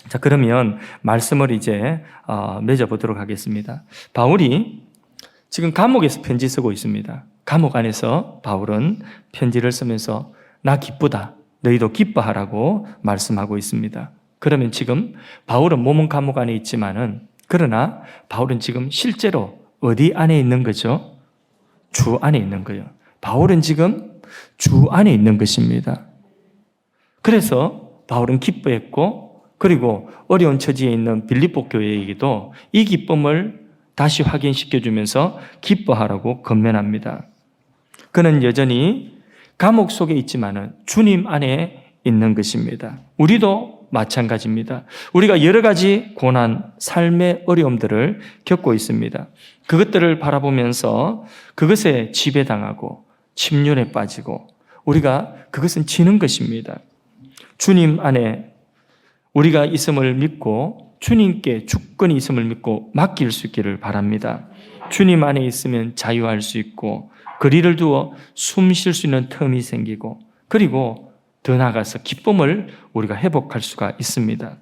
자, 그러면 말씀을 이제 맺어보도록 하겠습니다. 바울이 지금 감옥에서 편지 쓰고 있습니다. 감옥 안에서 바울은 편지를 쓰면서 나 기쁘다. 너희도 기뻐하라고 말씀하고 있습니다. 그러면 지금 바울은 몸은 감옥 안에 있지만은 그러나 바울은 지금 실제로 어디 안에 있는 거죠? 주 안에 있는 거예요. 바울은 지금 주 안에 있는 것입니다. 그래서 바울은 기뻐했고 그리고 어려운 처지에 있는 빌립보 교회에게도 이 기쁨을 다시 확인시켜주면서 기뻐하라고 권면합니다. 그는 여전히 감옥 속에 있지만은 주님 안에 있는 것입니다. 우리도 마찬가지입니다. 우리가 여러 가지 고난, 삶의 어려움들을 겪고 있습니다. 그것들을 바라보면서 그것에 지배당하고 침륜에 빠지고 우리가 그것은 지는 것입니다. 주님 안에 우리가 있음을 믿고 주님께 주권이 있음을 믿고 맡길 수 있기를 바랍니다. 주님 안에 있으면 자유할 수 있고 거리를 두어 숨 쉴 수 있는 틈이 생기고 그리고 더 나아가서 기쁨을 우리가 회복할 수가 있습니다.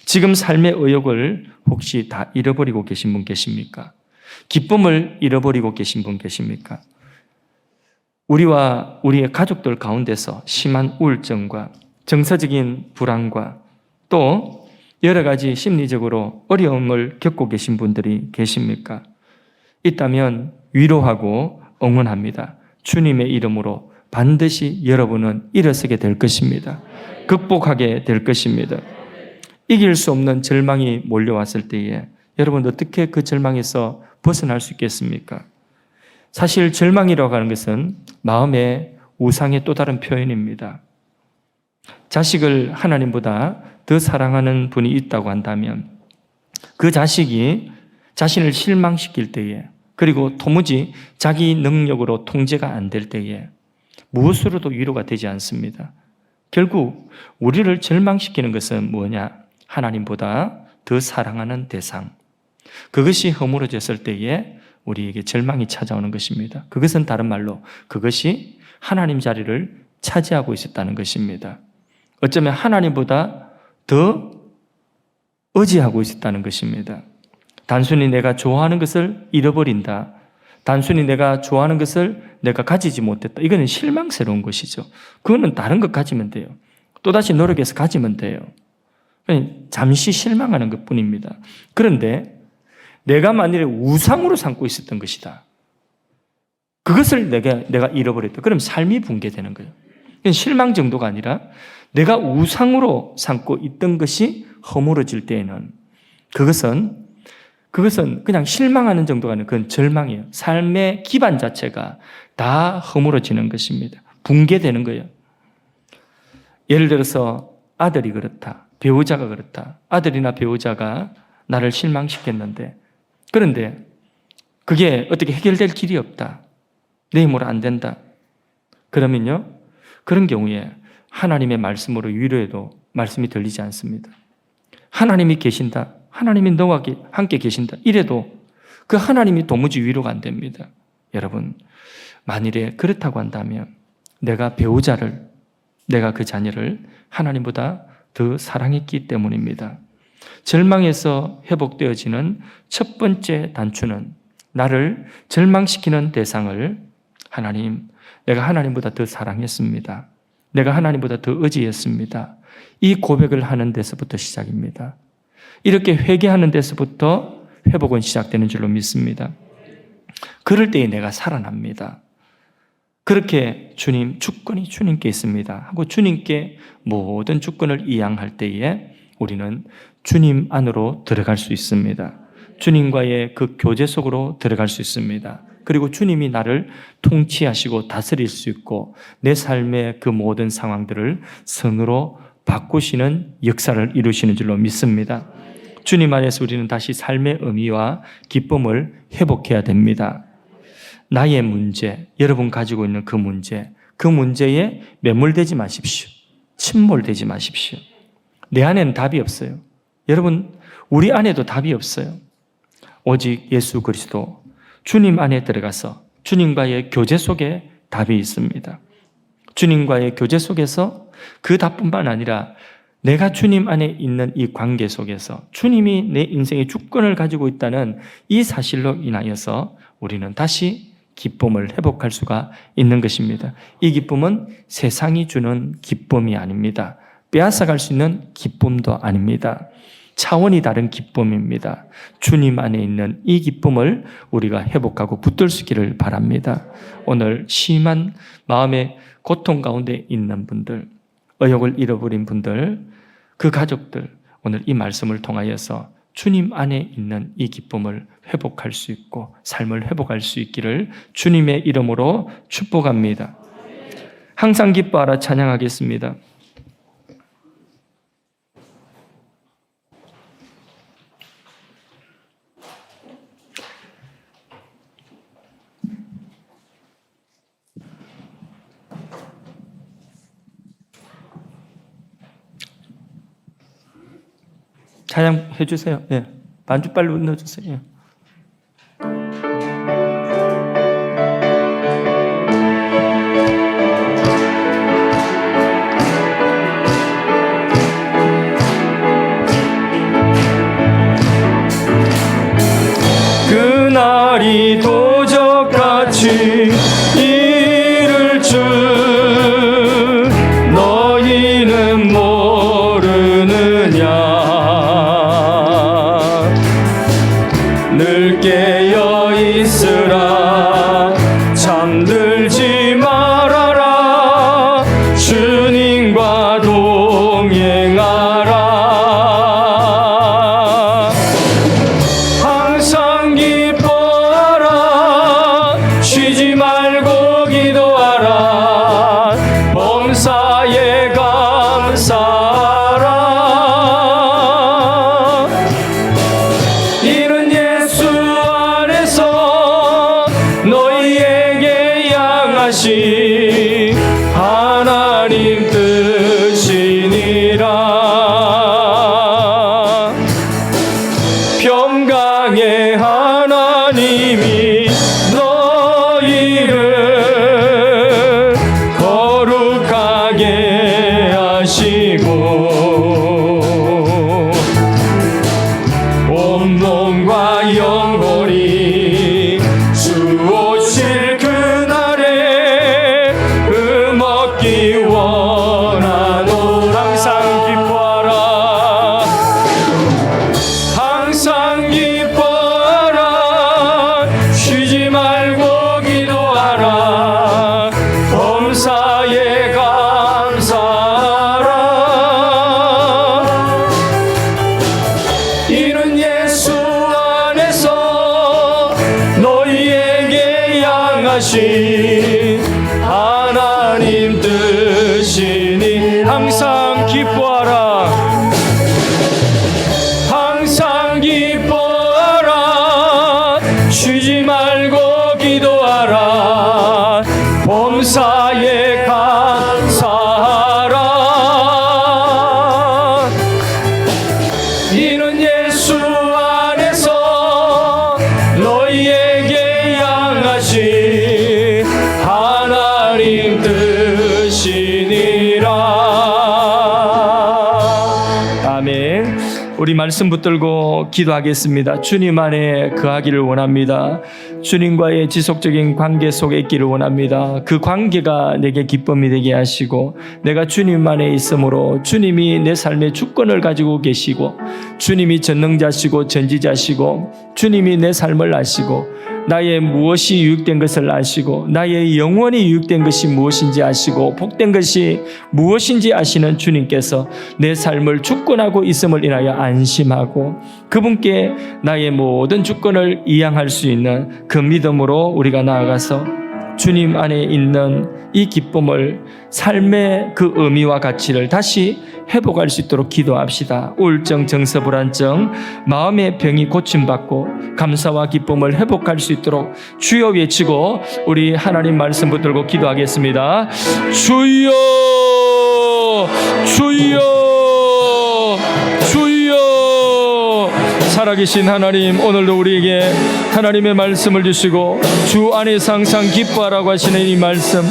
지금 삶의 의욕을 혹시 다 잃어버리고 계신 분 계십니까? 기쁨을 잃어버리고 계신 분 계십니까? 우리와 우리의 가족들 가운데서 심한 우울증과 정서적인 불안과 또 여러 가지 심리적으로 어려움을 겪고 계신 분들이 계십니까? 있다면 위로하고 응원합니다. 주님의 이름으로 반드시 여러분은 일어서게 될 것입니다. 극복하게 될 것입니다. 이길 수 없는 절망이 몰려왔을 때에 여러분 어떻게 그 절망에서 벗어날 수 있겠습니까? 사실 절망이라고 하는 것은 마음의 우상의 또 다른 표현입니다. 자식을 하나님보다 더 사랑하는 분이 있다고 한다면 그 자식이 자신을 실망시킬 때에 그리고 도무지 자기 능력으로 통제가 안 될 때에 무엇으로도 위로가 되지 않습니다. 결국 우리를 절망시키는 것은 뭐냐? 하나님보다 더 사랑하는 대상. 그것이 허물어졌을 때에 우리에게 절망이 찾아오는 것입니다. 그것은 다른 말로 그것이 하나님 자리를 차지하고 있었다는 것입니다. 어쩌면 하나님보다 더 의지하고 있었다는 것입니다. 단순히 내가 좋아하는 것을 잃어버린다. 단순히 내가 좋아하는 것을 내가 가지지 못했다. 이거는 실망스러운 것이죠. 그거는 다른 것 가지면 돼요. 또다시 노력해서 가지면 돼요. 잠시 실망하는 것뿐입니다. 그런데 내가 만일에 우상으로 삼고 있었던 것이다. 그것을 내가 잃어버렸다. 그럼 삶이 붕괴되는 거예요. 실망 정도가 아니라 내가 우상으로 삼고 있던 것이 허물어질 때에는 그것은 그냥 실망하는 정도가 아니라 그건 절망이에요. 삶의 기반 자체가 다 허물어지는 것입니다. 붕괴되는 거예요. 예를 들어서 아들이 그렇다. 배우자가 그렇다. 아들이나 배우자가 나를 실망시켰는데 그런데 그게 어떻게 해결될 길이 없다. 내 힘으로 안 된다. 그러면요. 그런 경우에 하나님의 말씀으로 위로해도 말씀이 들리지 않습니다. 하나님이 계신다. 하나님이 너와 함께 계신다. 이래도 그 하나님이 도무지 위로가 안 됩니다. 여러분, 만일에 그렇다고 한다면 내가 배우자를, 내가 그 자녀를 하나님보다 더 사랑했기 때문입니다. 절망에서 회복되어지는 첫 번째 단추는 나를 절망시키는 대상을 하나님, 내가 하나님보다 더 사랑했습니다. 내가 하나님보다 더 의지했습니다. 이 고백을 하는 데서부터 시작입니다. 이렇게 회개하는 데서부터 회복은 시작되는 줄로 믿습니다. 그럴 때에 내가 살아납니다. 그렇게 주님, 주권이 주님께 있습니다 하고 주님께 모든 주권을 이양할 때에 우리는 주님 안으로 들어갈 수 있습니다. 주님과의 그 교제 속으로 들어갈 수 있습니다. 그리고 주님이 나를 통치하시고 다스릴 수 있고 내 삶의 그 모든 상황들을 선으로 바꾸시는 역사를 이루시는 줄로 믿습니다. 주님 안에서 우리는 다시 삶의 의미와 기쁨을 회복해야 됩니다. 나의 문제, 여러분 가지고 있는 그 문제에 매몰되지 마십시오. 침몰되지 마십시오. 내 안에는 답이 없어요. 여러분, 우리 안에도 답이 없어요. 오직 예수 그리스도, 주님 안에 들어가서 주님과의 교제 속에 답이 있습니다. 주님과의 교제 속에서 그 답뿐만 아니라 내가 주님 안에 있는 이 관계 속에서 주님이 내 인생의 주권을 가지고 있다는 이 사실로 인하여서 우리는 다시 기쁨을 회복할 수가 있는 것입니다. 이 기쁨은 세상이 주는 기쁨이 아닙니다. 빼앗아갈 수 있는 기쁨도 아닙니다. 차원이 다른 기쁨입니다. 주님 안에 있는 이 기쁨을 우리가 회복하고 붙들 수 있기를 바랍니다. 오늘 심한 마음의 고통 가운데 있는 분들, 의욕을 잃어버린 분들, 그 가족들, 오늘 이 말씀을 통하여서 주님 안에 있는 이 기쁨을 회복할 수 있고 삶을 회복할 수 있기를 주님의 이름으로 축복합니다. 항상 기뻐하라 찬양하겠습니다. 찬양해 주세요. 예. 반주 빨리 넣어주세요. 예. 그날이 도적같이 이를 줄 너희는 모르느냐. 늘 깨어 있으라 잠들지 말아라 주님과 동행하라. 항상 기뻐하라 쉬지 말고 기도하라 범사에 감사하라. 이는 예수 안에서 너희에게 향하신 하나님 뜻이니라. 평강의 하나님이 너희를 거룩하게 하시고 온몸과 영혼이 주 오실 그날에 얻기 원하노라. 항상 기뻐하라 항상 기뻐하라 쉬지 말고 기도하라 범사에 감사하라. 이는 예수 안에서 너희에게 향하신 하나님 뜻이니. 항상 기뻐하라 항상 기뻐하라 쉬지 말고 기도하라 범사에 감사하라. 이는 예수 안에서 너희에게 향하신 하나님 뜻이니라. 아멘. 우리 말씀 붙들고 기도하겠습니다. 주님 안에 거하기를 원합니다. 주님과의 지속적인 관계 속에 있기를 원합니다. 그 관계가 내게 기쁨이 되게 하시고 내가 주님 안에 있으므로 주님이 내 삶의 주권을 가지고 계시고 주님이 전능자시고 전지자시고 주님이 내 삶을 아시고 나의 무엇이 유익된 것을 아시고 나의 영원히 유익된 것이 무엇인지 아시고 복된 것이 무엇인지 아시는 주님께서 내 삶을 주권하고 있음을 인하여 안심하고 그분께 나의 모든 주권을 이양할 수 있는 그 믿음으로 우리가 나아가서 주님 안에 있는 이 기쁨을, 삶의 그 의미와 가치를 다시 회복할 수 있도록 기도합시다. 우울증, 정서불안증, 마음의 병이 고침받고 감사와 기쁨을 회복할 수 있도록 주여 외치고 우리 하나님 말씀 붙들고 기도하겠습니다. 주여, 주여, 주여. 살아계신 하나님, 오늘도 우리에게 하나님의 말씀을 주시고 주 안에서 항상 기뻐하라고 하시는 이 말씀,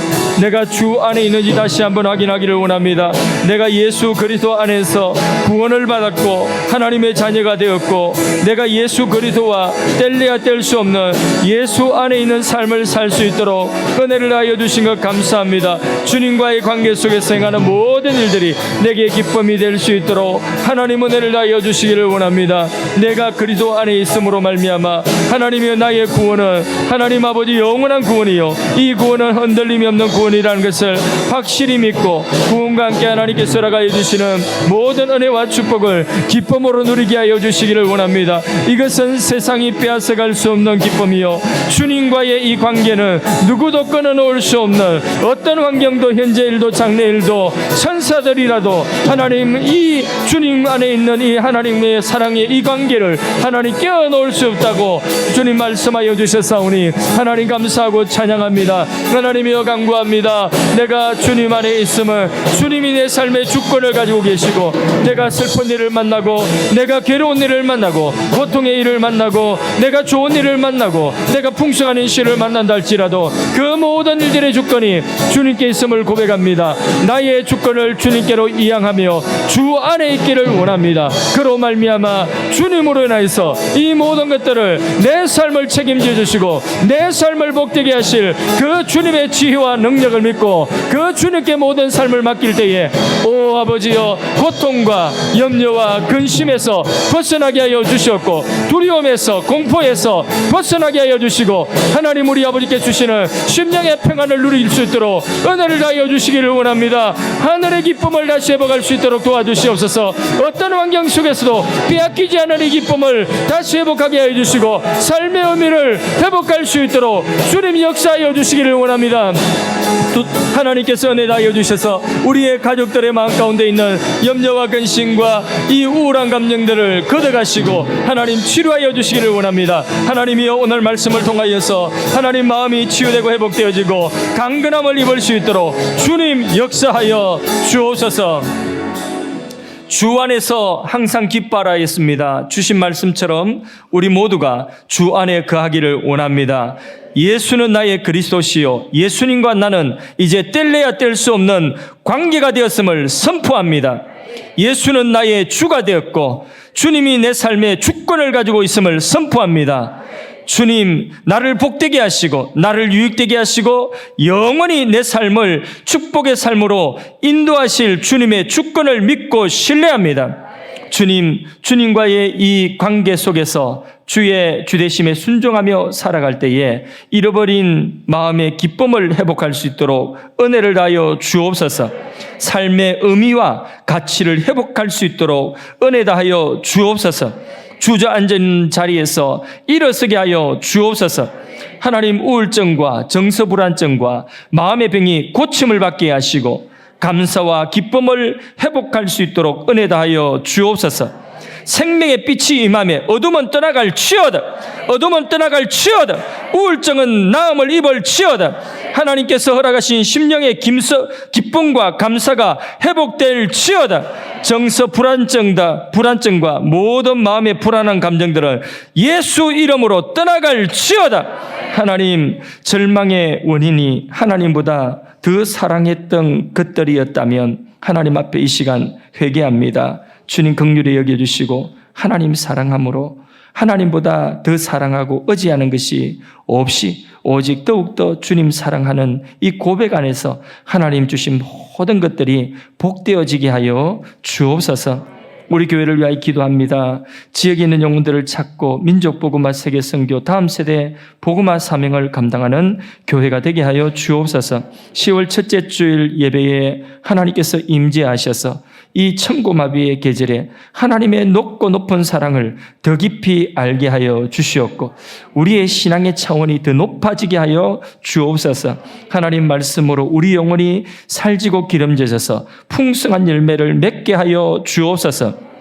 내가 주 안에 있는지 다시 한번 확인하기를 원합니다. 내가 예수 그리스도 안에서 구원을 받았고 하나님의 자녀가 되었고, 내가 예수 그리스도와 뗄래야 뗄 수 없는 예수 안에 있는 삶을 살 수 있도록 은혜를 하여 주신 것 감사합니다. 주님과의 관계 속에서 행하는 모든 일들이 내게 기쁨이 될 수 있도록 하나님 은혜를 하여 주시기를 원합니다. 내가 그리스도 안에 있음으로 말미암아 하나님의 나의 구원은 하나님 아버지 영원한 구원이요, 이 구원은 흔들림이 없는 구원이라는 것을 확실히 믿고 구원과 함께 하나님께서 허락하여 주시는 모든 은혜와 축복을 기쁨으로 누리게 하여 주시기를 원합니다. 이것은 세상이 빼앗아갈 수 없는 기쁨이요, 주님과의 이 관계는 누구도 끊어놓을 수 없는, 어떤 환경도 현재 일도 장래 일도 천사들이라도 하나님 이 주님 안에 있는 이 하나님의 사랑의 이 관계를 하나님 깨어놓을 수 없다고 주님 말씀하여 주셨사오니 하나님 감사하고 찬양합니다. 하나님이여 간구합니다. 내가 주님 안에 있음을, 주님이 내 삶의 주권을 가지고 계시고, 내가 슬픈 일을 만나고, 내가 괴로운 일을 만나고, 고통의 일을 만나고, 내가 좋은 일을 만나고, 내가 풍성한 시를 만난다 할지라도 그 모든 일들의 주권이 주님께 있음을 고백합니다. 나의 주권을 주님께로 이양하며 주 안에 있기를 원합니다. 그로 말미암아 주님으로 인하여서 이 모든 것들을, 내 삶을 책임져 주시고 내 삶을 복되게 하실 그 주님의 지혜와 능력을 믿고 그 주님께 모든 삶을 맡길 때에, 오 아버지여, 고통과 염려와 근심에서 벗어나게 하여 주시옵고, 두려움에서 공포에서 벗어나게 하여 주시고, 하나님 우리 아버지께 주시는 심령의 평안을 누릴 수 있도록 은혜를 다하여 주시기를 원합니다. 하늘의 기쁨을 다시 회복할 수 있도록 도와주시옵소서. 어떤 환경 속에서도 빼앗기지 않은 이 기쁨을 다시 회복하게 하여 주시고, 삶의 의미를 회복할 수 있도록 주님 역사하여 주시기를 원합니다. 하나님께서 은혜 다하여 주셔서 우리의 가족들의 마음 가운데 있는 염려와 근심과 이 우울한 감정들을 걷어가시고 하나님 치료하여 주시기를 원합니다. 하나님이여, 오늘 말씀을 통하여서 하나님 마음이 치유되고 회복되어지고 강건함을 입을 수 있도록 주님 역사하여 주옵소서. 주 안에서 항상 기뻐하라 했습니다. 주신 말씀처럼 우리 모두가 주 안에 거하기를 원합니다. 예수는 나의 그리스도시요, 예수님과 나는 이제 뗄래야 뗄 수 없는 관계가 되었음을 선포합니다. 예수는 나의 주가 되었고 주님이 내 삶의 주권을 가지고 있음을 선포합니다. 주님, 나를 복되게 하시고 나를 유익되게 하시고 영원히 내 삶을 축복의 삶으로 인도하실 주님의 주권을 믿고 신뢰합니다. 주님과의 이 관계 속에서 주의 주대심에 순종하며 살아갈 때에 잃어버린 마음의 기쁨을 회복할 수 있도록 은혜를 다하여 주옵소서. 삶의 의미와 가치를 회복할 수 있도록 은혜 다하여 주옵소서. 주저앉은 자리에서 일어서게 하여 주옵소서. 하나님, 우울증과 정서불안증과 마음의 병이 고침을 받게 하시고 감사와 기쁨을 회복할 수 있도록 은혜 다하여 주옵소서. 생명의 빛이 임하며 어둠은 떠나갈지어다. 어둠은 떠나갈지어다. 우울증은 나음을 입을지어다. 하나님께서 허락하신 심령의 기쁨과 감사가 회복될지어다. 정서 불안증과 모든 마음의 불안한 감정들을 예수 이름으로 떠나갈지어다. 하나님, 절망의 원인이 하나님보다 더 사랑했던 것들이었다면 하나님 앞에 이 시간 회개합니다. 주님 긍휼히 여겨주시고 하나님 사랑함으로 하나님보다 더 사랑하고 의지하는 것이 없이 오직 더욱더 주님 사랑하는 이 고백 안에서 하나님 주신 모든 것들이 복되어지게 하여 주옵소서. 우리 교회를 위하여 기도합니다. 지역에 있는 영혼들을 찾고 민족 복음화 세계 선교 다음 세대 복음화 사명을 감당하는 교회가 되게 하여 주옵소서. 10월 첫째 주일 예배에 하나님께서 임재하셔서 이 천고마비의 계절에 하나님의 높고 높은 사랑을 더 깊이 알게 하여 주시옵고 우리의 신앙의 차원이 더 높아지게 하여 주옵소서. 하나님 말씀으로 우리 영혼이 살지고 기름져져서 풍성한 열매를 맺게 하여 주옵소서.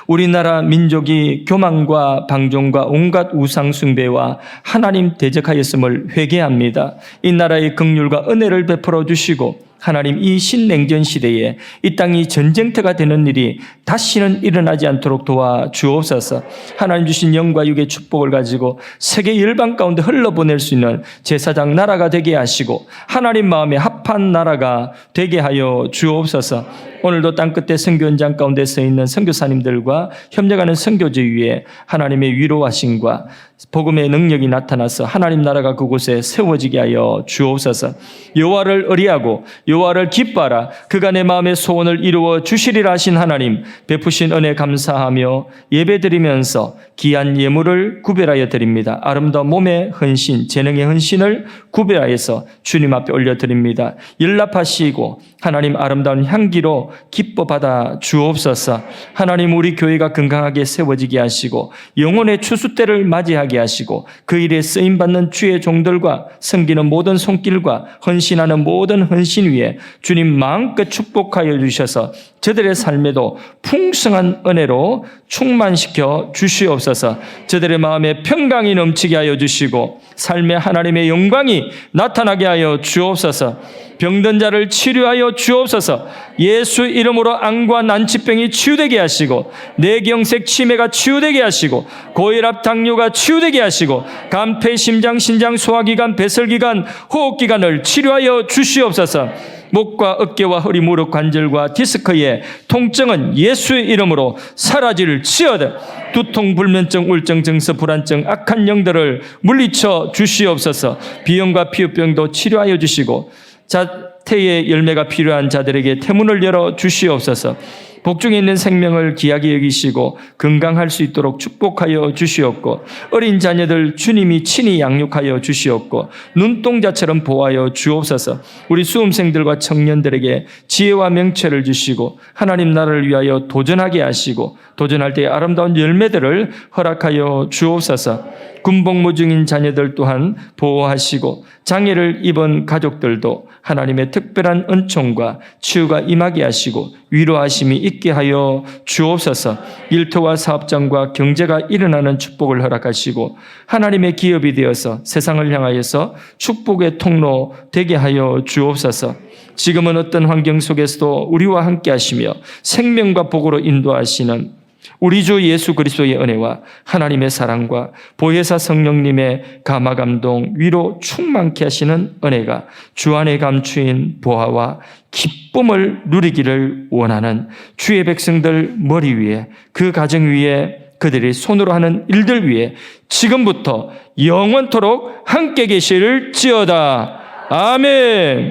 우리나라 민족이 교만과 방종과 온갖 우상 숭배와 하나님 대적하였음을 회개합니다. 이 나라의 긍휼과 은혜를 베풀어 주시고 하나님 이 신냉전 시대에 이 땅이 전쟁터가 되는 일이 다시는 일어나지 않도록 도와주옵소서. 하나님 주신 영과 육의 축복을 가지고 세계 열방 가운데 흘러보낼 수 있는 제사장 나라가 되게 하시고 하나님 마음에 합한 나라가 되게 하여 주옵소서. 오늘도 땅끝에 선교 현장 가운데 서 있는 선교사님들과 협력하는 선교지 위에 하나님의 위로하심과 복음의 능력이 나타나서 하나님 나라가 그곳에 세워지게 하여 주옵소서. 여호와를 의리하고 여호와를 기뻐하라. 그가 내 마음의 소원을 이루어 주시리라 하신 하나님, 베푸신 은혜 감사하며 예배드리면서 귀한 예물을 구별하여 드립니다. 아름다운 몸의 헌신, 재능의 헌신을 구별하여서 주님 앞에 올려드립니다. 연락하시고 하나님 아름다운 향기로 기뻐 받아 주옵소서. 하나님 우리 교회가 건강하게 세워지게 하시고 영혼의 추수 때를 맞이하게 하시고 그 일에 쓰임받는 주의 종들과 섬기는 모든 손길과 헌신하는 모든 헌신 위에 주님 마음껏 축복하여 주셔서 저들의 삶에도 풍성한 은혜로 충만시켜 주시옵소서. 저들의 마음에 평강이 넘치게 하여 주시고 삶에 하나님의 영광이 나타나게 하여 주옵소서. 병든 자를 치료하여 주옵소서. 예수 이름으로 암과 난치병이 치유되게 하시고 뇌경색 치매가 치유되게 하시고 고혈압 당뇨가 치유되게 하시고 간폐 심장 신장 소화기관 배설기관 호흡기관을 치료하여 주시옵소서. 목과 어깨와 허리 무릎 관절과 디스크의 통증은 예수의 이름으로 사라질지어다. 두통 불면증 우울증 증서 불안증 악한 영들을 물리쳐 주시옵소서. 비염과 피부병도 치료하여 주시고 자태의 열매가 필요한 자들에게 태문을 열어 주시옵소서. 복중에 있는 생명을 귀하게 여기시고 건강할 수 있도록 축복하여 주시옵고 어린 자녀들 주님이 친히 양육하여 주시옵고 눈동자처럼 보호하여 주옵소서. 우리 수험생들과 청년들에게 지혜와 명철을 주시고 하나님 나라를 위하여 도전하게 하시고 도전할 때의 아름다운 열매들을 허락하여 주옵소서. 군복무 중인 자녀들 또한 보호하시고 장애를 입은 가족들도 하나님의 특별한 은총과 치유가 임하게 하시고 위로하심이 있게 하여 주옵소서. 일터와 사업장과 경제가 일어나는 축복을 허락하시고 하나님의 기업이 되어서 세상을 향하여서 축복의 통로 되게 하여 주옵소서. 지금은 어떤 환경 속에서도 우리와 함께 하시며 생명과 복으로 인도하시는 우리 주 예수 그리스도의 은혜와 하나님의 사랑과 보혜사 성령님의 감화감동 위로 충만케 하시는 은혜가 주 안에 감추인 보화와 기쁨을 누리기를 원하는 주의 백성들 머리 위에 그 가정 위에 그들이 손으로 하는 일들 위에 지금부터 영원토록 함께 계실지어다. 아멘.